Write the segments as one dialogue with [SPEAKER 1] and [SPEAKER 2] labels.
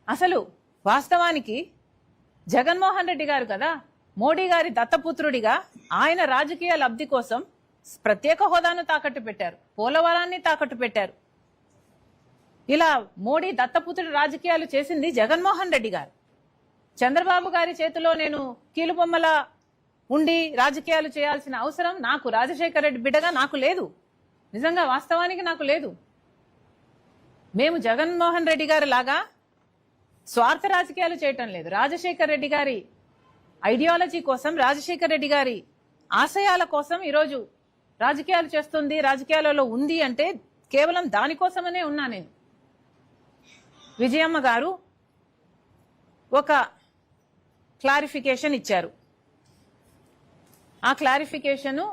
[SPEAKER 1] అసలు వాస్తవానికి జగన్మోహన్ రెడ్డి గారు కదా మోడీ గారి దత్తపుత్రుడిగా ఆయన రాజకీయ లబ్ధి కోసం ప్రత్యేక హోదాను తాకట్టు పెట్టారు, పోలవరాన్ని తాకట్టు పెట్టారు. ఇలా మోడీ దత్తపుత్రుడి రాజకీయాలు చేసింది జగన్మోహన్ రెడ్డి గారు. చంద్రబాబు గారి చేతిలో నేను కీలుబొమ్మల ఉండి రాజకీయాలు చేయాల్సిన అవసరం నాకు రాజశేఖర రెడ్డి బిడ్డగా నాకు లేదు. నిజంగా వాస్తవానికి నాకు లేదు. మేము జగన్మోహన్ రెడ్డి గారి లాగా స్వార్థ రాజకీయాలు చేయటం లేదు. రాజశేఖర రెడ్డి గారి ఐడియాలజీ కోసం, రాజశేఖర రెడ్డి గారి ఆశయాల కోసం ఈరోజు రాజకీయాలు చేస్తుంది, రాజకీయాలలో ఉంది అంటే కేవలం దానికోసమనే ఉన్నా నేను. విజయమ్మ గారు ఒక క్లారిఫికేషన్ ఇచ్చారు. ఆ క్లారిఫికేషను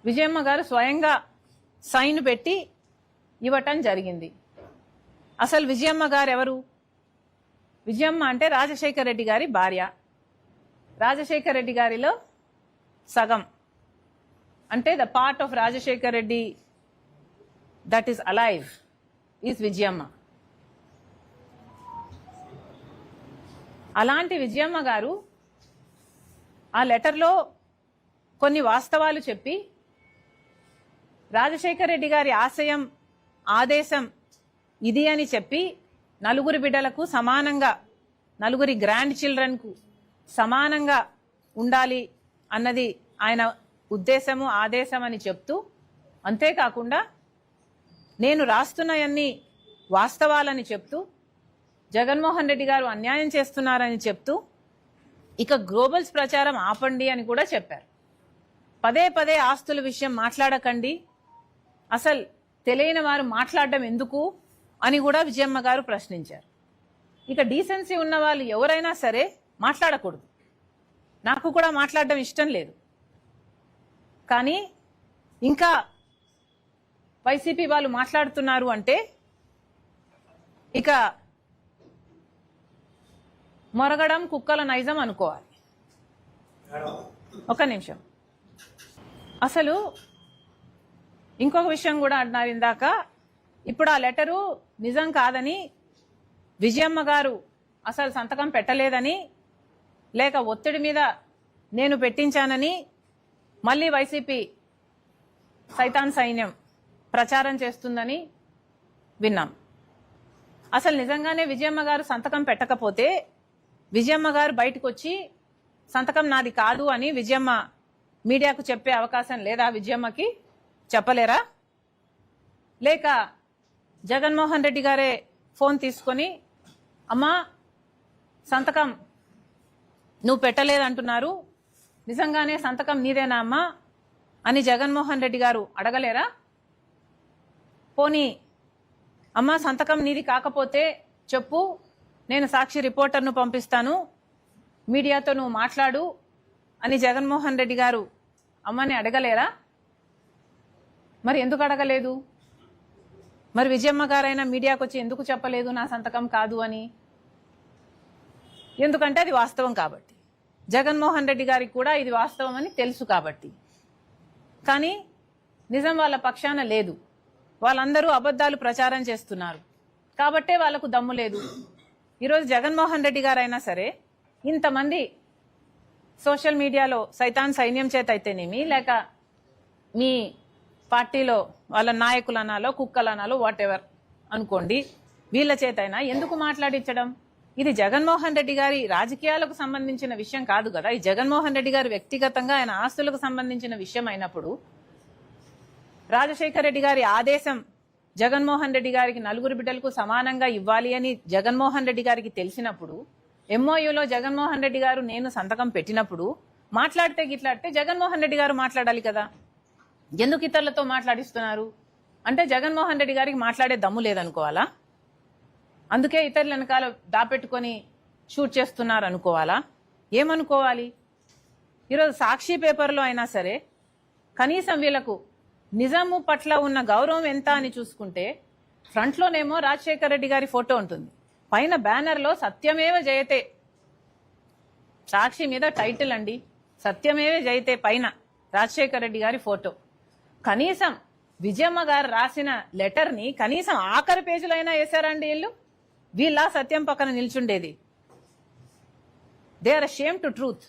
[SPEAKER 1] విజయమ్మ గారు స్వయంగా సైన్ పెట్టి ఇవ్వటం జరిగింది. అసలు విజయమ్మ గారు ఎవరు? విజయమ్మ అంటే రాజశేఖర రెడ్డి గారి భార్య. రాజశేఖర రెడ్డి గారిలో సగం అంటే the part of Rajasekhara Reddy that is alive is Vijayamma. అలాంటి విజయమ్మ గారు ఆ లెటర్లో కొన్ని వాస్తవాలు చెప్పి రాజశేఖర రెడ్డి గారి ఆశయం, ఆదేశం ఇది అని చెప్పి నలుగురి బిడ్డలకు సమానంగా, నలుగురి గ్రాండ్ చిల్డ్రన్కు సమానంగా ఉండాలి అన్నది ఆయన ఉద్దేశము, ఆదేశం అని చెప్తూ, అంతేకాకుండా నేను రాస్తున్నవన్నీ వాస్తవాలని చెప్తూ జగన్మోహన్ రెడ్డి గారు అన్యాయం చేస్తున్నారని చెప్తూ ఇక గ్లోబల్స్ ప్రచారం ఆపండి అని కూడా చెప్పారు. పదే పదే ఆస్తుల విషయం మాట్లాడకండి, అసలు తెలియని వారు మాట్లాడడం ఎందుకు అని కూడా విజయమ్మ గారు ప్రశ్నించారు. ఇక డీసెన్సీ ఉన్న వాళ్ళు ఎవరైనా సరే మాట్లాడకూడదు. నాకు కూడా మాట్లాడడం ఇష్టం లేదు. కానీ ఇంకా వైసీపీ వాళ్ళు మాట్లాడుతున్నారు అంటే ఇక మొరగడం కుక్కల నైజం అనుకోవాలి. ఒక నిమిషం. అసలు ఇంకొక విషయం కూడా అన్నారు ఇందాక. ఇప్పుడు ఆ లెటరు నిజం కాదని, విజయమ్మ గారు అసలు సంతకం పెట్టలేదని, లేక ఒత్తిడి మీద నేను పెట్టించానని మళ్ళీ వైసీపీ సైతాన్ సైన్యం ప్రచారం చేస్తుందని విన్నాం. అసలు నిజంగానే విజయమ్మ గారు సంతకం పెట్టకపోతే విజయమ్మ గారు బయటకు వచ్చి సంతకం నాది కాదు అని విజయమ్మ మీడియాకు చెప్పే అవకాశం లేదా? విజయమ్మకి చెప్పలేరా? లేక జగన్మోహన్ రెడ్డి గారే ఫోన్ తీసుకొని అమ్మా సంతకం నువ్వు పెట్టలేదంటున్నారు, నిజంగానే సంతకం నీదేనా అమ్మా అని జగన్మోహన్ రెడ్డి గారు అడగలేరా? పోనీ అమ్మా సంతకం నీది కాకపోతే చెప్పు, నేను సాక్షి రిపోర్టర్ను పంపిస్తాను, మీడియాతో నువ్వు మాట్లాడు అని జగన్మోహన్ రెడ్డి గారు అమ్మని అడగలేరా? మరి ఎందుకు అడగలేదు? మరి విజయమ్మ గారైనా మీడియాకు వచ్చి ఎందుకు చెప్పలేదు నా సంతకం కాదు అని? ఎందుకంటే అది వాస్తవం కాబట్టి, జగన్మోహన్ రెడ్డి గారికి కూడా ఇది వాస్తవం అని తెలుసు కాబట్టి. కానీ నిజం వాళ్ళ పక్షాన లేదు. వాళ్ళందరూ అబద్ధాలు ప్రచారం చేస్తున్నారు కాబట్టే వాళ్ళకు దమ్ము లేదు. ఈరోజు జగన్మోహన్ రెడ్డి గారైనా సరే ఇంతమంది సోషల్ మీడియాలో సైతాన్ సైన్యం చేత అయితేనేమి, లేక మీ పార్టీలో వాళ్ళ నాయకులు అనాలో, కుక్కలు అనాలో, వాట్ ఎవర్ అనుకోండి, వీళ్ళ చేతైనా ఎందుకు మాట్లాడించడం? ఇది జగన్మోహన్ రెడ్డి గారి రాజకీయాలకు సంబంధించిన విషయం కాదు కదా. ఈ జగన్మోహన్ రెడ్డి గారు వ్యక్తిగతంగా ఆయన ఆస్తులకు సంబంధించిన విషయం అయినప్పుడు, రాజశేఖర రెడ్డి గారి ఆదేశం జగన్మోహన్ రెడ్డి గారికి నలుగురు బిడ్డలకు సమానంగా ఇవ్వాలి అని జగన్మోహన్ రెడ్డి గారికి తెలిసినప్పుడు, ఎంఓయూలో జగన్మోహన్ రెడ్డి గారు నేను సంతకం పెట్టినప్పుడు మాట్లాడితే గిట్లాడితే జగన్మోహన్ రెడ్డి గారు మాట్లాడాలి కదా. ఎందుకు ఇతరులతో మాట్లాడిస్తున్నారు అంటే జగన్మోహన్ రెడ్డి గారికి మాట్లాడే దమ్ము లేదనుకోవాలా? అందుకే ఇతరుల వెనకాల దాపెట్టుకొని షూట్ చేస్తున్నారు అనుకోవాలా? ఏమనుకోవాలి? ఈరోజు సాక్షి పేపర్లో అయినా సరే కనీసం వీళ్ళకు నిజాము పట్ల ఉన్న గౌరవం ఎంత అని చూసుకుంటే, ఫ్రంట్లోనేమో రాజశేఖర రెడ్డి గారి ఫోటో ఉంటుంది, పైన బ్యానర్లో సత్యమేవ జయతే, సాక్షి మీద టైటిల్ అండి, సత్యమేవ జయతే, పైన రాజశేఖర రెడ్డి గారి ఫోటో. కనీసం విజయమ్మ గారు రాసిన లెటర్ని కనీసం ఆఖరి పేజీలో అయినా వేశారండి వీళ్ళు? వీళ్ళ సత్యం పక్కన నిల్చుండేది. They are ashamed to truth.